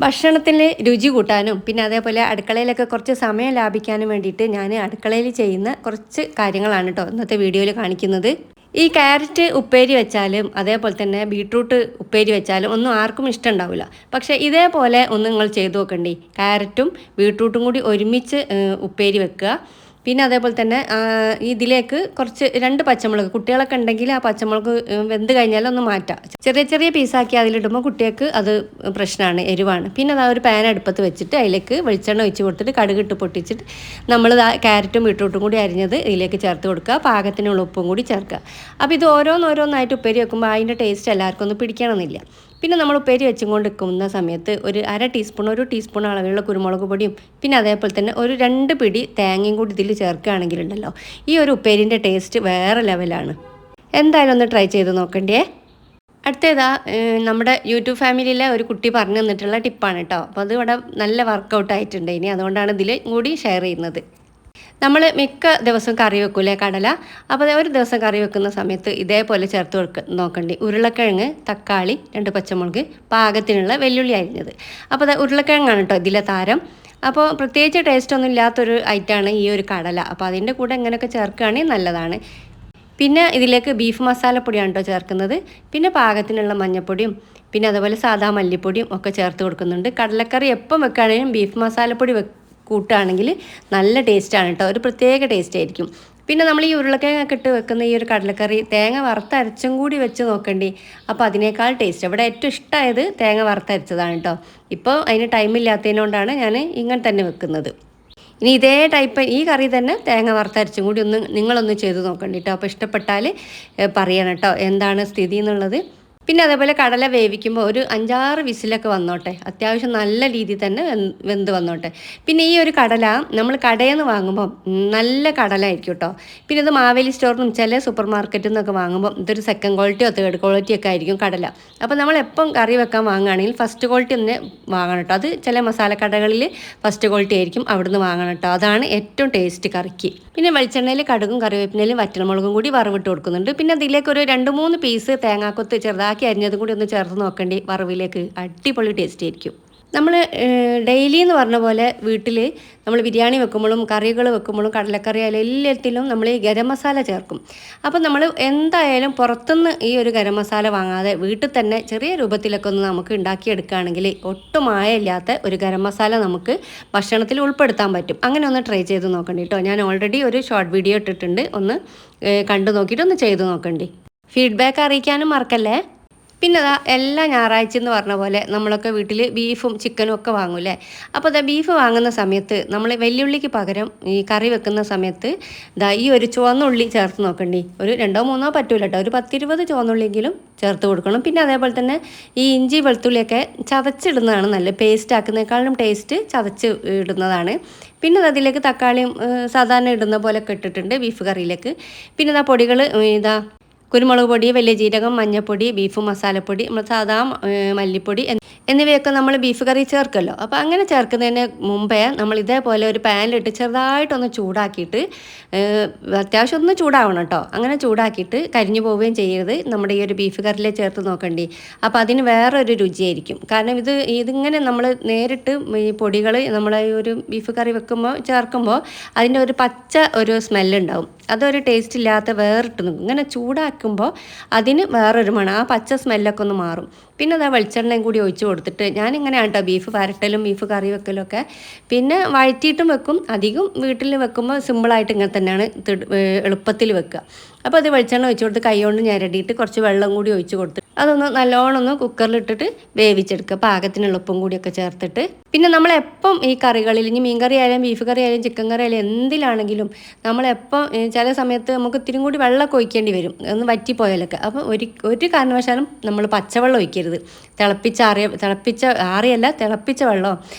ഭക്ഷണത്തിൽ രുചി കൂട്ടാനും പിന്നെ അതേപോലെ അടുക്കളയിലൊക്കെ കുറച്ച് സമയം ലാഭിക്കാനും വേണ്ടിയിട്ട് ഞാൻ അടുക്കളയിൽ ചെയ്യുന്ന കുറച്ച് കാര്യങ്ങളാണ് കേട്ടോ ഇന്നത്തെ വീഡിയോയിൽ കാണിക്കുന്നത്. ഈ ക്യാരറ്റ് ഉപ്പേരി വെച്ചാലും അതേപോലെ തന്നെ ബീട്രൂട്ട് ഉപ്പേരി വെച്ചാലും ഒന്നും ആർക്കും ഇഷ്ടമുണ്ടാവില്ല. പക്ഷേ ഇതേപോലെ ഒന്ന് നിങ്ങൾ ചെയ്തു നോക്കണ്ടേ. ക്യാരറ്റും ബീട്രൂട്ടും കൂടി ഒരുമിച്ച് ഉപ്പേരി വെക്കുക. പിന്നെ അതേപോലെ തന്നെ ഇതിലേക്ക് കുറച്ച് 2 പച്ചമുളക് കുട്ടികളൊക്കെ ഉണ്ടെങ്കിൽ ആ പച്ചമുളക് വെന്ത് കഴിഞ്ഞാൽ ഒന്ന് മാറ്റാം. ചെറിയ ചെറിയ പീസാക്കി അതിലിടുമ്പോൾ കുട്ടികൾക്ക് അത് പ്രശ്നമാണ്, എരിവാണ്. പിന്നെ അതാ ഒരു പാൻ അടുപ്പത്ത് വെച്ചിട്ട് അതിലേക്ക് വെളിച്ചെണ്ണ ഒഴിച്ച് കൊടുത്തിട്ട് കടുകിട്ട് പൊട്ടിച്ചിട്ട് നമ്മൾ ക്യാരറ്റും ബീട്രൂട്ടും കൂടി അരിഞ്ഞത് ഇതിലേക്ക് ചേർത്ത് കൊടുക്കുക. പാകത്തിനുള്ള ഉപ്പും കൂടി ചേർക്കുക. അപ്പോൾ ഇത് ഓരോന്നോരോന്നായിട്ട് ഉപ്പേരി വെക്കുമ്പോൾ അതിൻ്റെ ടേസ്റ്റ് എല്ലാവർക്കും ഒന്ന് പിടിക്കണമെന്നില്ല. പിന്നെ നമ്മൾ ഉപ്പേരി വെച്ചും കൊണ്ട് നിൽക്കുന്ന സമയത്ത് ഒരു 1 ടീസ്പൂൺ അളവിലുള്ള കുരുമുളക് പൊടിയും പിന്നെ അതേപോലെ തന്നെ ഒരു 2 പിടി തേങ്ങയും കൂടി ഇതിൽ ചേർക്കുകയാണെങ്കിലുണ്ടല്ലോ ഈ ഒരു ഉപ്പേരിൻ്റെ ടേസ്റ്റ് വേറെ ലെവലാണ്. എന്തായാലും ഒന്ന് ട്രൈ ചെയ്ത് നോക്കണ്ടേ. അടുത്തതാ നമ്മുടെ യൂട്യൂബ് ഫാമിലിയിലെ ഒരു കുട്ടി പറഞ്ഞു തന്നിട്ടുള്ള ടിപ്പാണ് കേട്ടോ. അപ്പോൾ അത് ഇവിടെ നല്ല വർക്കൗട്ട് ആയിട്ടുണ്ട്. ഇനി അതുകൊണ്ടാണ് ഇതിൽ കൂടി ഷെയർ ചെയ്യുന്നത്. നമ്മൾ മിക്ക ദിവസവും കറി വെക്കൂലേ കടല. അപ്പോൾ ഒരു ദിവസം കറി വെക്കുന്ന സമയത്ത് ഇതേപോലെ ചേർത്ത് നോക്കണ്ടി. ഉരുളക്കിഴങ്ങ്, തക്കാളി, 2 പച്ചമുളക്, പാകത്തിനുള്ള വെല്ലുള്ളി അരിഞ്ഞത്. അപ്പോൾ ഉരുളക്കിഴങ്ങാണ് കേട്ടോ ഇതിലെ താരം. അപ്പോൾ പ്രത്യേകിച്ച് ടേസ്റ്റൊന്നും ഇല്ലാത്തൊരു ഐറ്റമാണ് ഈ ഒരു കടല. അപ്പോൾ അതിൻ്റെ കൂടെ ഇങ്ങനെയൊക്കെ ചേർക്കുകയാണെങ്കിൽ നല്ലതാണ്. പിന്നെ ഇതിലേക്ക് ബീഫ് മസാലപ്പൊടിയാണ് കേട്ടോ ചേർക്കുന്നത്. പിന്നെ പാകത്തിനുള്ള മഞ്ഞൾപ്പൊടിയും പിന്നെ അതുപോലെ സാദാ മല്ലിപ്പൊടിയും ഒക്കെ ചേർത്ത് കൊടുക്കുന്നുണ്ട്. കടലക്കറി എപ്പം വെക്കുകയാണെങ്കിലും ബീഫ് മസാലപ്പൊടി കൂട്ടുകയാണെങ്കിൽ നല്ല ടേസ്റ്റാണ് കേട്ടോ. ഒരു പ്രത്യേക ടേസ്റ്റ് ആയിരിക്കും. പിന്നെ നമ്മൾ ഈ ഉരുളക്കിഴങ്ങൊക്കെ ഇട്ട് വെക്കുന്ന ഈ ഒരു കടലക്കറി തേങ്ങ വറുത്തരച്ചും കൂടി വെച്ച് നോക്കണ്ടി. അപ്പോൾ അതിനേക്കാൾ ടേസ്റ്റ്. ഇവിടെ ഏറ്റവും ഇഷ്ടമായത് തേങ്ങ വറുത്തരച്ചതാണ് കേട്ടോ. ഇപ്പോൾ അതിന് ടൈമില്ലാത്തതിനോണ്ടാണ് ഞാൻ ഇങ്ങനെ തന്നെ വെക്കുന്നത്. ഇനി ഇതേ ടൈപ്പ് ഈ കറി തന്നെ തേങ്ങ വറുത്തരച്ചും കൂടി നിങ്ങളൊന്ന് ചെയ്ത് നോക്കണ്ടി കേട്ടോ. അപ്പോൾ ഇഷ്ടപ്പെട്ടാൽ പറയണം കേട്ടോ എന്താണ് സ്ഥിതി എന്നുള്ളത്. പിന്നെ അതേപോലെ കടല വേവിക്കുമ്പോൾ ഒരു 5-6 വിസിലൊക്കെ വന്നോട്ടെ. അത്യാവശ്യം നല്ല രീതിയിൽ തന്നെ വെന്ത് വന്നോട്ടെ. പിന്നെ ഈ ഒരു കടല നമ്മൾ കടയിൽ നിന്ന് വാങ്ങുമ്പോൾ നല്ല കടല ആയിരിക്കും കേട്ടോ. പിന്നെ ഇത് മാവേലി സ്റ്റോറിൽ നിന്നും ചില സൂപ്പർ മാർക്കറ്റിൽ നിന്നൊക്കെ വാങ്ങുമ്പോൾ ഇതൊരു 2nd ക്വാളിറ്റിയോ 3rd ക്വാളിറ്റിയോ ഒക്കെ ആയിരിക്കും കടല. അപ്പോൾ നമ്മൾ എപ്പം കറി വെക്കാൻ വാങ്ങുകയാണെങ്കിൽ ഫസ്റ്റ് ക്വാളിറ്റി തന്നെ വാങ്ങണം കേട്ടോ. അത് ചില മസാലക്കടകളിൽ ഫസ്റ്റ് ക്വാളിറ്റി ആയിരിക്കും, അവിടുന്ന് വാങ്ങണം കേട്ടോ. അതാണ് ഏറ്റവും ടേസ്റ്റ് കറിക്ക്. പിന്നെ വെളിച്ചെണ്ണയിൽ കടുകും കറിവേപ്പിനയിലും വറ്റൽമുളകും കൂടി വറവിട്ട് കൊടുക്കുന്നുണ്ട്. പിന്നെ അതിലേക്ക് ഒരു 2-3 പീസ് തേങ്ങാക്കൊത്ത് ചെറുതാക്കി അരിഞ്ഞതും കൂടി ഒന്ന് ചേർത്ത് നോക്കേണ്ടി. വറവിലേക്ക് അടിപൊളി ടേസ്റ്റ് ആയിരിക്കും. നമ്മൾ ഡെയിലി എന്ന് പറഞ്ഞ പോലെ വീട്ടിൽ നമ്മൾ ബിരിയാണി വെക്കുമ്പോഴും കറികൾ വെക്കുമ്പോഴും കടലക്കറി ആയാലും എല്ലാത്തിലും നമ്മൾ ഈ ഗരം മസാല ചേർക്കും. അപ്പോൾ നമ്മൾ എന്തായാലും പുറത്തുനിന്ന് ഈ ഒരു ഗരം മസാല വാങ്ങാതെ വീട്ടിൽ തന്നെ ചെറിയ രൂപത്തിലൊക്കെ ഒന്ന് നമുക്ക് ഉണ്ടാക്കിയെടുക്കുകയാണെങ്കിൽ ഒട്ടും മായമില്ലാത്ത ഒരു ഗരം മസാല നമുക്ക് ഭക്ഷണത്തിൽ ഉൾപ്പെടുത്താൻ പറ്റും. അങ്ങനെ ഒന്ന് ട്രൈ ചെയ്ത് നോക്കണ്ടി കേട്ടോ. ഞാൻ ഓൾറെഡി ഒരു ഷോർട്ട് വീഡിയോ ഇട്ടിട്ടുണ്ട്, ഒന്ന് കണ്ടു നോക്കിയിട്ട് ഒന്ന് ചെയ്ത് നോക്കണ്ടി. ഫീഡ്ബാക്ക് അറിയിക്കാനും മറക്കല്ലേ. പിന്നെ എല്ലാ ഞായറാഴ്ച എന്ന് പറഞ്ഞ പോലെ നമ്മളൊക്കെ വീട്ടിൽ ബീഫും ചിക്കനും ഒക്കെ വാങ്ങൂലേ. അപ്പോൾ ബീഫ് വാങ്ങുന്ന സമയത്ത് നമ്മൾ വെല്ലുള്ളിക്ക് പകരം ഈ കറി വെക്കുന്ന സമയത്ത് ഈ ഒരു ചുവന്നുള്ളി ചേർത്ത് നോക്കണ്ടി. ഒരു 2-3 പറ്റൂല കേട്ടോ. ഒരു 10-20 ചുവന്നുള്ളിയെങ്കിലും ചേർത്ത് കൊടുക്കണം. പിന്നെ അതേപോലെ തന്നെ ഈ ഇഞ്ചി വെളുത്തുള്ളിയൊക്കെ ചതച്ചിടുന്നതാണ് നല്ലത്. പേസ്റ്റ് ആക്കുന്നതിനേക്കാളും ടേസ്റ്റ് ചതച്ച് ഇടുന്നതാണ്. പിന്നെ അതിലേക്ക് തക്കാളിയും സാധാരണ ഇടുന്ന പോലെയൊക്കെ ഇട്ടിട്ടുണ്ട് ബീഫ് കറിയിലേക്ക്. പിന്നെ പൊടികൾ കുരുമുളക് പൊടി, വലിയ ജീരകം, മഞ്ഞൾപ്പൊടി, ബീഫ് മസാലപ്പൊടി, സാധാ മല്ലിപ്പൊടി എന്നിവയൊക്കെ നമ്മൾ ബീഫ് കറി ചേർക്കുമല്ലോ. അപ്പോൾ അങ്ങനെ ചേർക്കുന്നതിന് മുമ്പേ നമ്മൾ ഇതേപോലെ ഒരു പാനിലിട്ട് ചെറുതായിട്ടൊന്ന് ചൂടാക്കിയിട്ട്, അത്യാവശ്യം ഒന്ന് ചൂടാവണം കേട്ടോ. അങ്ങനെ ചൂടാക്കിയിട്ട് കരിഞ്ഞു പോവുകയും ചെയ്യരുത്. നമ്മുടെ ഈ ഒരു ബീഫ് കറിയിലെ ചേർത്ത് നോക്കണ്ടി. അപ്പോൾ അതിന് വേറൊരു രുചിയായിരിക്കും. കാരണം ഇതിങ്ങനെ നമ്മൾ നേരിട്ട് ഈ പൊടികൾ നമ്മളെ ഈ ഒരു ബീഫ് കറി ചേർക്കുമ്പോൾ അതിൻ്റെ ഒരു പച്ച ഒരു സ്മെല്ലുണ്ടാവും. അതൊരു ടേസ്റ്റ് ഇല്ലാത്ത വേറിട്ട് നിൽക്കും. ഇങ്ങനെ ചൂടാക്കുമ്പോൾ അതിന് വേറൊരു മണം, ആ പച്ച സ്മെല്ലൊക്കെ ഒന്ന് മാറും. പിന്നെ വെളിച്ചെണ്ണയും കൂടി ഒഴിച്ച് കൊടുത്തിട്ട് ഞാനിങ്ങനെയാണ് കേട്ടോ ബീഫ് വരട്ടലും ബീഫ് കറി വെക്കലൊക്കെ. പിന്നെ വഴറ്റിയിട്ടും വെക്കും. അധികം വീട്ടിൽ വെക്കുമ്പോൾ സിമ്പിളായിട്ട് ഇങ്ങനെ തന്നെയാണ് എളുപ്പത്തിൽ വെക്കുക. അപ്പോൾ അത് വെളിച്ചെണ്ണ ഒഴിച്ച് കൊടുത്ത് കൈ കൊണ്ട് ഞരടിയിട്ട് കുറച്ച് വെള്ളം കൂടി ഒഴിച്ച് കൊടുത്ത് അതൊന്ന് നല്ലോണം ഒന്ന് കുക്കറിലിട്ടിട്ട് വേവിച്ചെടുക്കുക. പാകത്തിനുള്ള ഉപ്പും കൂടിയൊക്കെ ചേർത്തിട്ട്. പിന്നെ നമ്മളെപ്പം ഈ കറികളിൽ ഇനി മീൻ കറി ആയാലും ബീഫ് കറി ആയാലും ചിക്കൻ കറി ആയാലും എന്തിലാണെങ്കിലും നമ്മളെപ്പം ചില സമയത്ത് നമുക്ക് ഇത്തിരി കൂടി വെള്ളമൊക്കെ ഒഴിക്കേണ്ടി വരും, ഒന്ന് വറ്റിപ്പോയാലൊക്കെ. അപ്പോൾ ഒരു കാരണവശാലും നമ്മൾ പച്ചവെള്ളം ഒഴിക്കരുത്. തിളപ്പിച്ച വെള്ളമോ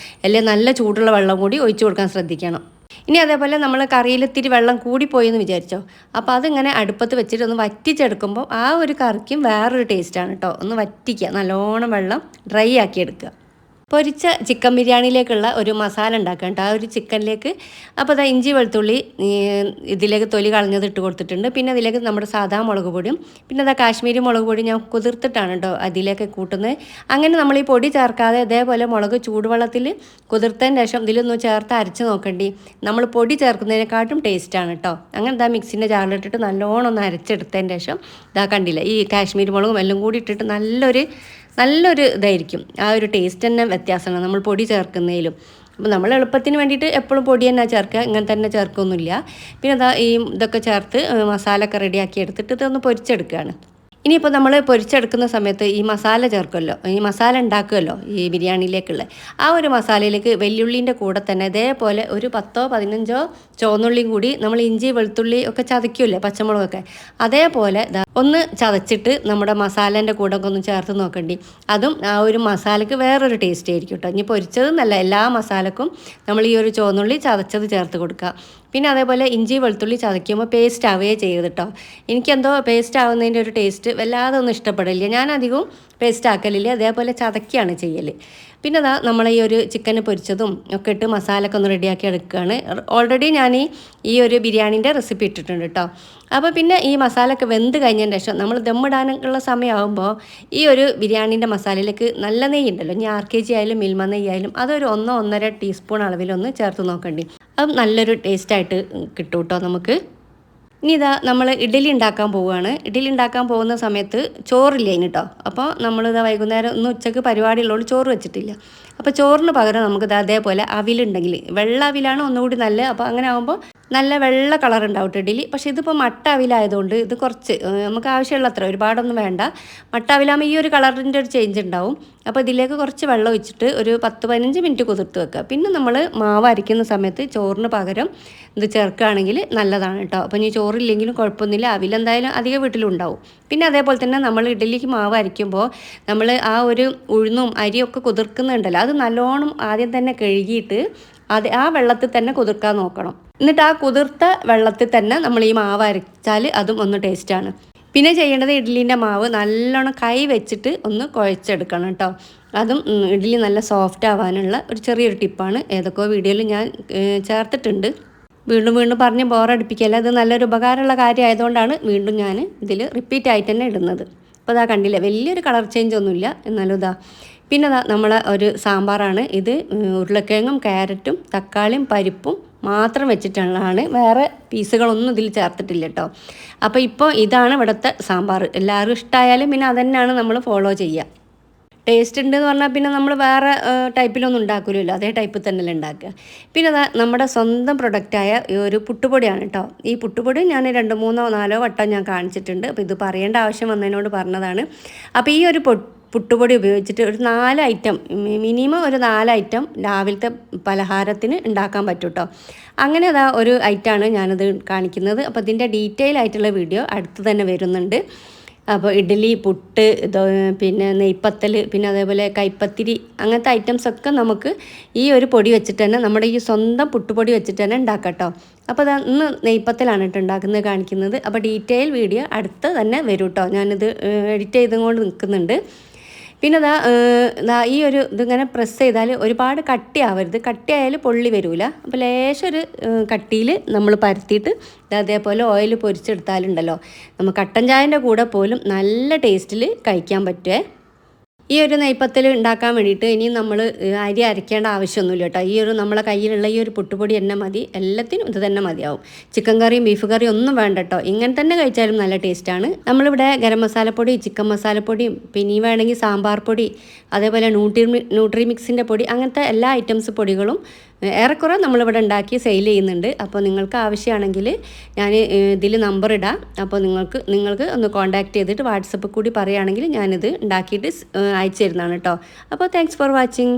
അല്ലെങ്കിൽ നല്ല ചൂടുള്ള വെള്ളം കൂടി ഒഴിച്ചു കൊടുക്കാൻ ശ്രദ്ധിക്കണം. ഇനി അതേപോലെ നമ്മൾ കറിയിൽ ഇത്തിരി വെള്ളം കൂടിപ്പോയി എന്ന് വിചാരിച്ചോ, അപ്പോൾ അതിങ്ങനെ അടുപ്പത്ത് വെച്ചിട്ട് ഒന്ന് വറ്റിച്ചെടുക്കുമ്പോൾ ആ ഒരു കറിക്കും വേറൊരു ടേസ്റ്റാണ് കേട്ടോ. ഒന്ന് വറ്റിക്കുക, നല്ലോണം വെള്ളം ഡ്രൈ ആക്കി എടുക്കുക. പൊരിച്ച ചിക്കൻ ബിരിയാണിയിലേക്കുള്ള ഒരു മസാല ഉണ്ടാക്കാം കേട്ടോ. ആ ഒരു ചിക്കനിലേക്ക് അപ്പോൾ അതാ ഇഞ്ചി വെളുത്തുള്ളി ഇതിലേക്ക് തൊലി കളഞ്ഞത് ഇട്ട് കൊടുത്തിട്ടുണ്ട്. പിന്നെ അതിലേക്ക് നമ്മുടെ സാധാ മുളക് പൊടിയും പിന്നെ അതാ കാശ്മീരി മുളക് പൊടി ഞാൻ കുതിർത്തിട്ടാണ് കേട്ടോ അതിലേക്ക് കൂട്ടുന്നത്. അങ്ങനെ നമ്മൾ ഈ പൊടി ചേർക്കാതെ അതേപോലെ മുളക് ചൂടുവെള്ളത്തിൽ കുതിർത്തതിന് ശേഷം ഇതിലൊന്ന് ചേർത്ത് അരച്ച് നോക്കണ്ടി. നമ്മൾ പൊടി ചേർക്കുന്നതിനെക്കാട്ടും ടേസ്റ്റാണ് കേട്ടോ. അങ്ങനെ ഇതാ മിക്സിൻ്റെ ജാറിലിട്ടിട്ട് നല്ലോണം ഒന്ന് അരച്ചെടുത്തതിന് ശേഷം ഇതാ കണ്ടില്ല ഈ കാശ്മീരി മുളകും എല്ലാം കൂടി ഇട്ടിട്ട് നല്ലൊരു ഇതായിരിക്കും. ആ ഒരു ടേസ്റ്റ് തന്നെ വ്യത്യാസമാണ് നമ്മൾ പൊടി ചേർക്കുന്നതിലും. അപ്പോൾ നമ്മൾ എളുപ്പത്തിന് വേണ്ടിയിട്ട് എപ്പോഴും പൊടി തന്നെ ചേർക്കുക, ഇങ്ങനെ തന്നെ ചേർക്കൊന്നുമില്ല. പിന്നെ അതാ ഈ ഇതൊക്കെ ചേർത്ത് മസാല ഒക്കെ റെഡിയാക്കി എടുത്തിട്ട് ഇതൊന്ന് പൊരിച്ചെടുക്കുകയാണ്. ഇനിയിപ്പോൾ നമ്മൾ പൊരിച്ചെടുക്കുന്ന സമയത്ത് ഈ മസാല ചേർക്കുമല്ലോ, ഈ മസാല ഉണ്ടാക്കുമല്ലോ ഈ ബിരിയാണിയിലേക്കുള്ള ആ ഒരു മസാലയിലേക്ക് വെല്ലുള്ളീൻ്റെ കൂടെ തന്നെ ഇതേപോലെ ഒരു 10-15 ചുവന്നുള്ളിയും കൂടി നമ്മൾ ഇഞ്ചി വെളുത്തുള്ളി ഒക്കെ ചതയ്ക്കുമല്ലേ പച്ചമുളകൊക്കെ, അതേപോലെ ഒന്ന് ചതച്ചിട്ട് നമ്മുടെ മസാലേൻ്റെ കൂടെ ഒക്കെ ഒന്ന് ചേർത്ത് നോക്കണ്ടി. അതും ആ ഒരു മസാലയ്ക്ക് വേറൊരു ടേസ്റ്റ് ആയിരിക്കും കേട്ടോ. ഇനി പൊരിച്ചതെന്നല്ല എല്ലാ മസാലക്കും നമ്മൾ ഈ ഒരു ചുവന്നുള്ളി ചതച്ചത് ചേർത്ത് കൊടുക്കുക. പിന്നെ അതേപോലെ ഇഞ്ചി വെളുത്തുള്ളി ചതയ്ക്കുമ്പോൾ പേസ്റ്റ് ആവുകയേ ചെയ്ത് കേട്ടോ. എനിക്കെന്തോ പേസ്റ്റ് ആവുന്നതിൻ്റെ ഒരു ടേസ്റ്റ് വല്ലാതെ ഒന്നും ഇഷ്ടപ്പെടില്ല. ഞാനധികവും പേസ്റ്റ് ആക്കലില്ല, അതേപോലെ ചതക്കുകയാണ് ചെയ്യൽ. പിന്നെ അതാ നമ്മൾ ഈ ഒരു ചിക്കൻ പൊരിച്ചതും ഒക്കെ ഇട്ട് മസാലയൊക്കെ ഒന്ന് റെഡിയാക്കി എടുക്കുകയാണ്. ഓൾറെഡി ഞാൻ ഈ ഒരു ബിരിയാണീൻ്റെ റെസിപ്പി ഇട്ടിട്ടുണ്ട് കേട്ടോ. അപ്പോൾ പിന്നെ ഈ മസാലയൊക്കെ വെന്ത് കഴിഞ്ഞതിന് ശേഷം നമ്മൾ ദമ്മിടാനുള്ള സമയമാകുമ്പോൾ ഈ ഒരു ബിരിയാണീൻ്റെ മസാലയിലേക്ക് നല്ല നെയ്യ് ഉണ്ടല്ലോ, ഇനി RKG ആയാലും മിൽമ നെയ്യ് ആയാലും അതൊരു 1-1.5 ടീസ്പൂൺ അളവിലൊന്ന് ചേർത്ത് നോക്കണ്ടി. അത് നല്ലൊരു ടേസ്റ്റായിട്ട് കിട്ടും കേട്ടോ നമുക്ക്. ഇനി ഇതാ നമ്മൾ ഇഡ്ഡലി ഉണ്ടാക്കാൻ പോവുകയാണ്. ഇഡ്ഡലി ഉണ്ടാക്കാൻ പോകുന്ന സമയത്ത് ചോറില്ല അതിന് കേട്ടോ. അപ്പോൾ നമ്മളിതാ വൈകുന്നേരം ഒന്ന് ഉച്ചയ്ക്ക് പരിപാടി ഉള്ളതുകൊണ്ട് ചോറ് വെച്ചിട്ടില്ല. അപ്പോൾ ചോറിന് പകരം നമുക്കിത് അതേപോലെ അവിലുണ്ടെങ്കിൽ വെള്ള അവിലാണ് ഒന്നുകൂടി നല്ലത്. അപ്പോൾ അങ്ങനെ ആകുമ്പോൾ നല്ല വെള്ള കളർ ഉണ്ടാവും ഇഡ്ഡലി. പക്ഷേ ഇതിപ്പോൾ മട്ട അവിലായതുകൊണ്ട് ഇത് കുറച്ച് നമുക്ക് ആവശ്യമുള്ള അത്ര ഒരുപാടൊന്നും വേണ്ട. മട്ട അവിലാകുമ്പോൾ ഈ ഒരു കളറിൻ്റെ ഒരു ചേഞ്ച് ഉണ്ടാവും. അപ്പോൾ ഇതിലേക്ക് കുറച്ച് വെള്ളം ഒഴിച്ചിട്ട് ഒരു 10-15 മിനിറ്റ് കുതിർത്ത് വെക്കുക. പിന്നെ നമ്മൾ മാവ് അരയ്ക്കുന്ന സമയത്ത് ചോറിന് പകരം ഇത് ചേർക്കുകയാണെങ്കിൽ നല്ലതാണ് കേട്ടോ. അപ്പോൾ ഇനി ചോറില്ലെങ്കിലും കുഴപ്പമൊന്നുമില്ല, അവിലെന്തായാലും അധികം വീട്ടിലുണ്ടാവും. പിന്നെ അതേപോലെ തന്നെ നമ്മൾ ഇഡ്ഡലിക്ക് മാവ് അരയ്ക്കുമ്പോൾ നമ്മൾ ആ ഒരു ഉഴുന്നും അരിയൊക്കെ കുതിർക്കുന്നുണ്ടല്ലോ, അത് നല്ലോണം ആദ്യം തന്നെ കഴുകിയിട്ട് ആ വെള്ളത്തിൽ തന്നെ കുതിർക്കാൻ നോക്കണം. എന്നിട്ട് ആ കുതിർത്ത വെള്ളത്തിൽ തന്നെ നമ്മൾ ഈ മാവ് അരച്ചാൽ അതും ഒന്ന് ടേസ്റ്റാണ്. പിന്നെ ചെയ്യേണ്ടത് ഇഡ്ഡലീൻ്റെ മാവ് നല്ലോണം കൈ വെച്ചിട്ട് ഒന്ന് കുഴച്ചെടുക്കണം കേട്ടോ. അതും ഇഡ്ഡലി നല്ല സോഫ്റ്റ് ആവാനുള്ള ഒരു ചെറിയൊരു ടിപ്പാണ്. ഏതൊക്കെയോ വീഡിയോയിൽ ഞാൻ ചേർത്തിട്ടുണ്ട്. വീണ്ടും പറഞ്ഞ് ബോറടിപ്പിക്കല്ല, ഇത് നല്ലൊരു ഉപകാരമുള്ള കാര്യമായതുകൊണ്ടാണ് വീണ്ടും ഞാൻ ഇതിൽ റിപ്പീറ്റ് ആയിട്ട് തന്നെ ഇടുന്നത്. അപ്പോൾ ഇതാ കണ്ടില്ല, വലിയൊരു കളർ ചേഞ്ച് ഒന്നുമില്ല, എന്നാലും ഇതാ. പിന്നെ ഇതാ നമ്മളെ ഒരു സാമ്പാറാണ് ഇത്. ഉരുളക്കിഴങ്ങും ക്യാരറ്റും തക്കാളിയും പരിപ്പും മാത്രം വെച്ചിട്ടുള്ളതാണ്, വേറെ പീസുകളൊന്നും ഇതിൽ ചേർത്തിട്ടില്ല കേട്ടോ. അപ്പോൾ ഇപ്പോൾ ഇതാണ് ഇവിടുത്തെ സാമ്പാർ. എല്ലാവരും ഇഷ്ടമായാലും പിന്നെ അതന്നെയാണ് നമ്മൾ ഫോളോ ചെയ്യുക. ടേസ്റ്റ് ഉണ്ടെന്ന് പറഞ്ഞാൽ പിന്നെ നമ്മൾ വേറെ ടൈപ്പിലൊന്നും ഉണ്ടാക്കില്ലല്ലോ, അതേ ടൈപ്പിൽ തന്നെയല്ലേ ഉണ്ടാക്കുക. പിന്നെ നമ്മുടെ സ്വന്തം പ്രൊഡക്റ്റായ ഒരു പുട്ടുപൊടിയാണ് കേട്ടോ. ഈ പുട്ടുപൊടി ഞാൻ 2-3-4 വട്ടം ഞാൻ കാണിച്ചിട്ടുണ്ട്. അപ്പോൾ ഇത് പറയേണ്ട ആവശ്യം വന്നതിനോട് പറഞ്ഞതാണ്. അപ്പോൾ ഈ ഒരു പുട്ടുപൊടി ഉപയോഗിച്ചിട്ട് ഒരു 4 ഐറ്റം, മിനിമം ഒരു 4 ഐറ്റം രാവിലത്തെ പലഹാരത്തിന് ഉണ്ടാക്കാൻ പറ്റും കേട്ടോ. അങ്ങനെ ഒരു ഐറ്റമാണ് ഞാനത് കാണിക്കുന്നത്. അപ്പോൾ ഇതിൻ്റെ ഡീറ്റെയിൽ ആയിട്ടുള്ള വീഡിയോ അടുത്ത് തന്നെ വരുന്നുണ്ട്. അപ്പോൾ ഇഡ്ഡലി, പുട്ട്, പിന്നെ നെയ്പ്പത്തൽ, പിന്നെ അതേപോലെ കൈപ്പത്തിരി, അങ്ങനത്തെ ഐറ്റംസൊക്കെ നമുക്ക് ഈ ഒരു പൊടി വെച്ചിട്ട് തന്നെ, നമ്മുടെ ഈ സ്വന്തം പുട്ടുപൊടി വെച്ചിട്ട് തന്നെ ഉണ്ടാക്കാം കേട്ടോ. അപ്പോൾ ഇന്ന് നെയ്പ്പത്തലാണ് കേട്ടോ ഉണ്ടാക്കുന്നത് കാണിക്കുന്നത്. അപ്പോൾ ഡീറ്റെയിൽ വീഡിയോ അടുത്ത് തന്നെ വരും കേട്ടോ. ഞാനിത് എഡിറ്റ് ചെയ്തുകൊണ്ട് നിൽക്കുന്നുണ്ട്. പിന്നെ ഈ ഒരു ഇതിങ്ങനെ പ്രസ് ചെയ്താൽ ഒരുപാട് കട്ടിയാവരുത്, കട്ടിയായാൽ പൊള്ളി വരില്ല. അപ്പോൾ ലേശം ഒരു കട്ടിയിൽ നമ്മൾ പരത്തിയിട്ട് അതേപോലെ ഓയിൽ പൊരിച്ചെടുത്താലുണ്ടല്ലോ നമുക്ക് കട്ടൻ ചായൻ്റെ കൂടെ പോലും നല്ല ടേസ്റ്റിൽ കഴിക്കാൻ പറ്റുമേ. ഈ ഒരു നെയ്പ്പത്തൽ ഉണ്ടാക്കാൻ വേണ്ടിയിട്ട് ഇനി നമ്മൾ അരി അരയ്ക്കേണ്ട ആവശ്യമൊന്നുമില്ല കേട്ടോ. ഈ ഒരു നമ്മളെ കയ്യിലുള്ള ഈ ഒരു പുട്ടുപൊടി തന്നെ മതി, എല്ലാത്തിനും ഇത് തന്നെ മതിയാവും. ചിക്കൻ കറിയും ബീഫ് കറിയും ഒന്നും വേണ്ട കേട്ടോ, ഇങ്ങനെ തന്നെ കഴിച്ചാലും നല്ല ടേസ്റ്റാണ്. നമ്മളിവിടെ ഗരം മസാലപ്പൊടി, ചിക്കൻ മസാലപ്പൊടിയും, പിന്നെ ഈ വേണമെങ്കിൽ സാമ്പാർ പൊടി, അതേപോലെ ന്യൂട്രി മിക്സിൻ്റെ പൊടി, അങ്ങനത്തെ എല്ലാ ഐറ്റംസ് പൊടികളും ഏറെക്കുറെ നമ്മളിവിടെ ഉണ്ടാക്കി സെയിൽ ചെയ്യുന്നുണ്ട്. അപ്പോൾ നിങ്ങൾക്ക് ആവശ്യമാണെങ്കിൽ ഞാൻ ഇതിൽ നമ്പർ ഇടാം. അപ്പോൾ നിങ്ങൾക്ക് ഒന്ന് കോൺടാക്റ്റ് ചെയ്തിട്ട് വാട്സപ്പ് കൂടി പറയുകയാണെങ്കിൽ ഞാനിത് ഉണ്ടാക്കിയിട്ട് അയച്ചു തരുന്നതാണ് കേട്ടോ. അപ്പോൾ താങ്ക്സ് ഫോർ വാച്ചിങ്.